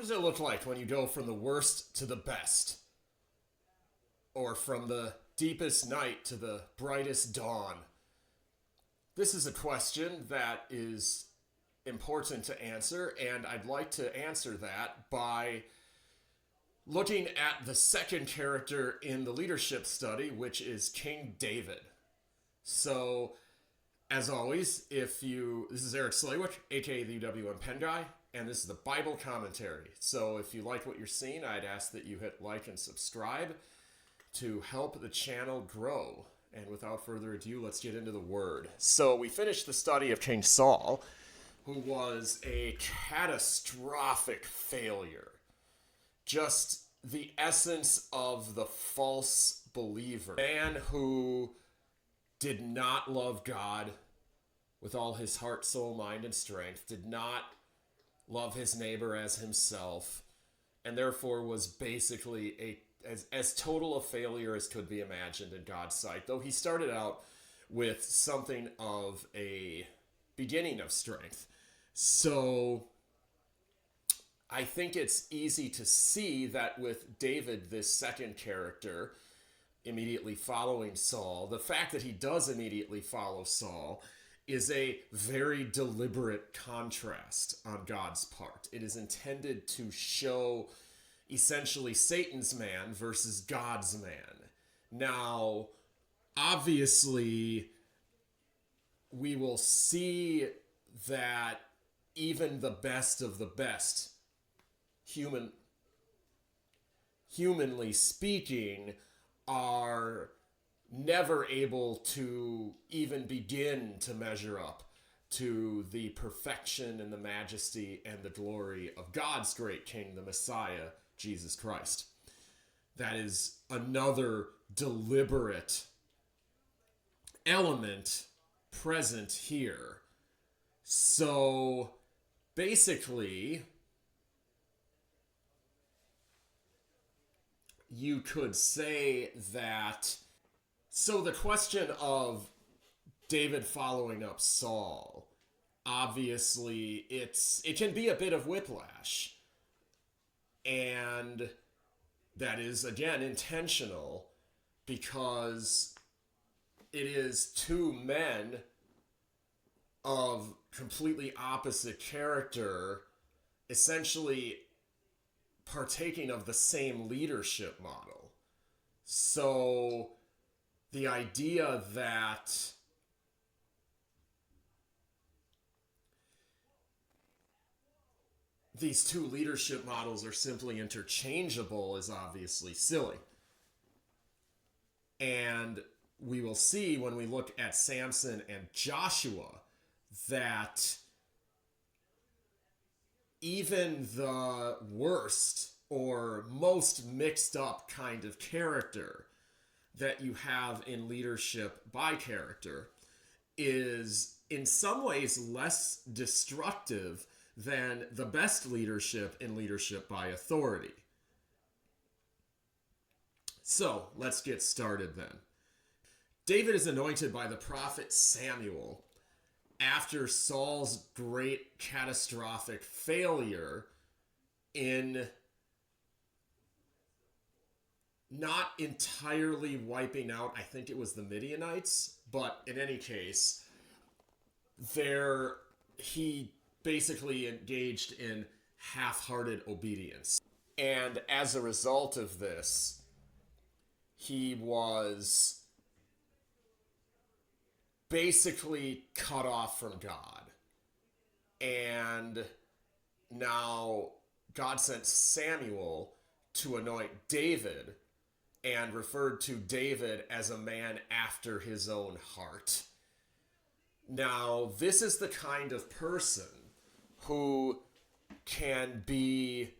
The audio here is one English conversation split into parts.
does it look like when you go from the worst to the best? Or from the deepest night to the brightest dawn? This is a question that is important to answer, and I'd like to answer that by looking at the second character in the leadership study, which is King David. So, as always, this is Eric Slaywick, aka the UWM Pen Guy, and this is the Bible commentary. So if you like what you're seeing, I'd ask that you hit like and subscribe to help the channel grow. And without further ado, let's get into the word. So we finished the study of King Saul, who was a catastrophic failure. Just the essence of the false believer. A man who did not love God with all his heart, soul, mind, and strength, did not love his neighbor as himself, and therefore was basically as total a failure as could be imagined in God's sight, though he started out with something of a beginning of strength. So I think it's easy to see that with David, this second character, immediately following Saul, the fact that he does immediately follow Saul is a very deliberate contrast on God's part. It is intended to show essentially Satan's man versus God's man. Now, obviously, we will see that even the best of the best, humanly speaking, are never able to even begin to measure up to the perfection and the majesty and the glory of God's great King, the Messiah, Jesus Christ. That is another deliberate element present here. So basically, you could say that, so the question of David following up Saul, obviously it can be a bit of whiplash. And that is, again, intentional, because it is two men of completely opposite character, essentially partaking of the same leadership model. So the idea that these two leadership models are simply interchangeable is obviously silly. And we will see when we look at Samson and Joshua that even the worst or most mixed up kind of character that you have in leadership by character is in some ways less destructive than the best leadership in leadership by authority. So let's get started then. David is anointed by the prophet Samuel after Saul's great catastrophic failure in not entirely wiping out, I think it was the Midianites, but in any case, he basically engaged in half-hearted obedience. And as a result of this, he was basically cut off from God. And now God sent Samuel to anoint David and referred to David as a man after his own heart. Now, this is the kind of person who can be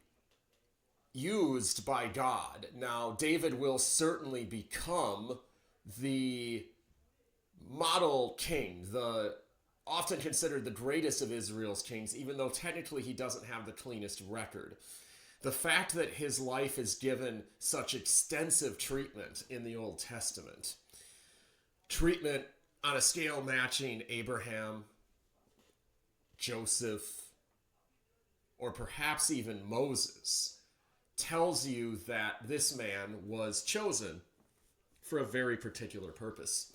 used by God. Now, David will certainly become the model king, often considered the greatest of Israel's kings, even though technically he doesn't have the cleanest record. The fact that his life is given such extensive treatment in the Old Testament, treatment on a scale matching Abraham, Joseph, or perhaps even Moses, tells you that this man was chosen for a very particular purpose,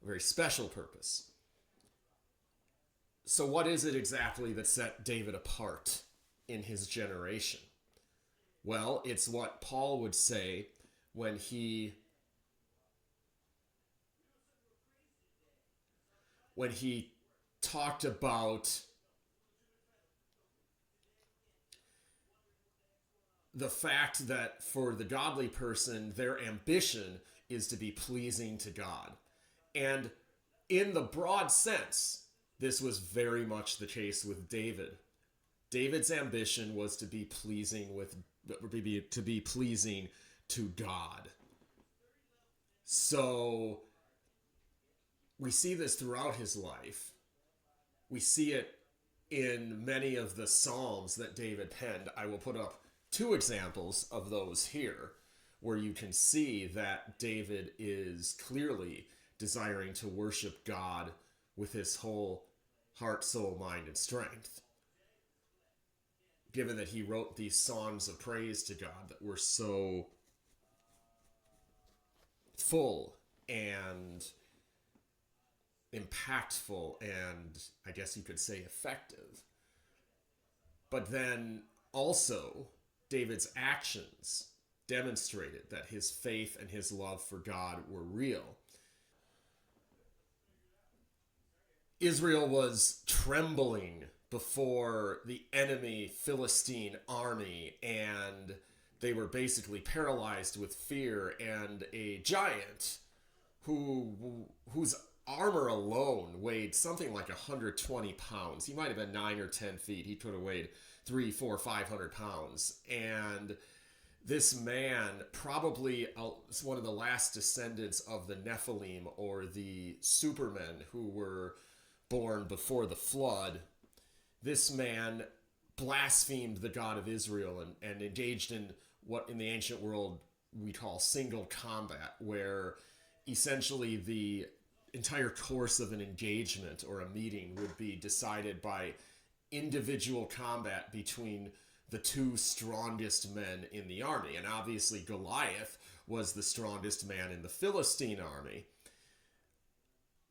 a very special purpose. So, what is it exactly that set David apart in his generation? Well, it's what Paul would say when he talked about the fact that for the godly person, their ambition is to be pleasing to God. And in the broad sense, this was very much the case with David. David's ambition was to be pleasing to God. So we see this throughout his life. We see it in many of the Psalms that David penned. I will put up two examples of those here, where you can see that David is clearly desiring to worship God with his whole heart, soul, mind, and strength. Given that he wrote these songs of praise to God that were so full and impactful and, I guess you could say, effective. But then also, David's actions demonstrated that his faith and his love for God were real. Israel was trembling before the enemy Philistine army, and they were basically paralyzed with fear, and a giant whose armor alone weighed something like 120 pounds. He might have been 9 or 10 feet. He could have weighed 300, 400, 500 pounds. And this man, probably one of the last descendants of the Nephilim, or the supermen who were born before the flood, this man blasphemed the God of Israel and engaged in what in the ancient world we call single combat, where essentially the entire course of an engagement or a meeting would be decided by individual combat between the two strongest men in the army. And obviously Goliath was the strongest man in the Philistine army.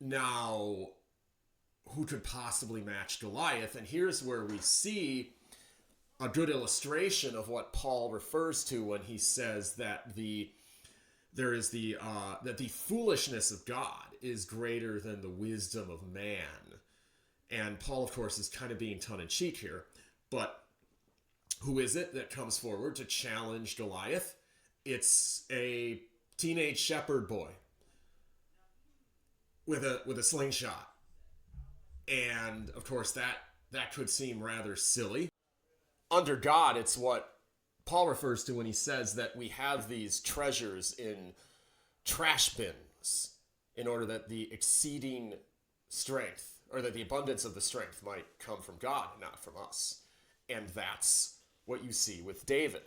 Now, who could possibly match Goliath? And here's where we see a good illustration of what Paul refers to when he says that the foolishness of God is greater than the wisdom of man. And Paul, of course, is kind of being tongue-in-cheek here. But who is it that comes forward to challenge Goliath? It's a teenage shepherd boy with a slingshot. And, of course, that could seem rather silly. Under God, it's what Paul refers to when he says that we have these treasures in trash bins in order that the exceeding strength, or that the abundance of the strength might come from God and not from us. And that's what you see with David.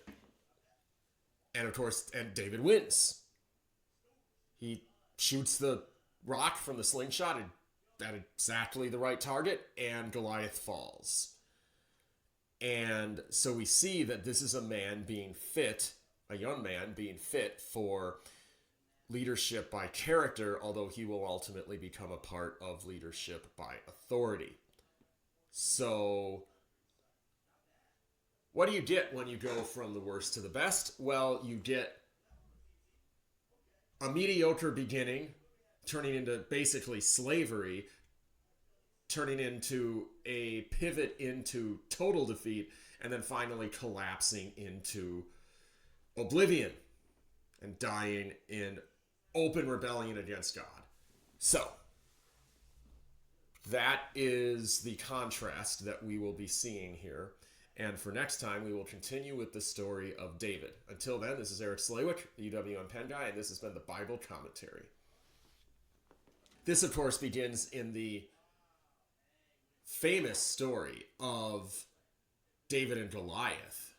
And, of course, David wins. He shoots the rock from the slingshot at exactly the right target, and Goliath falls. And so we see that this is a man being fit, a young man being fit for leadership by character, although he will ultimately become a part of leadership by authority. So, what do you get when you go from the worst to the best? Well, you get a mediocre beginning, turning into basically slavery, turning into a pivot into total defeat, and then finally collapsing into oblivion and dying in open rebellion against God. So, that is the contrast that we will be seeing here. And for next time, we will continue with the story of David. Until then, this is Eric Slawick, the UWM Pen Guy, and this has been the Bible Commentary. This, of course, begins in the famous story of David and Goliath.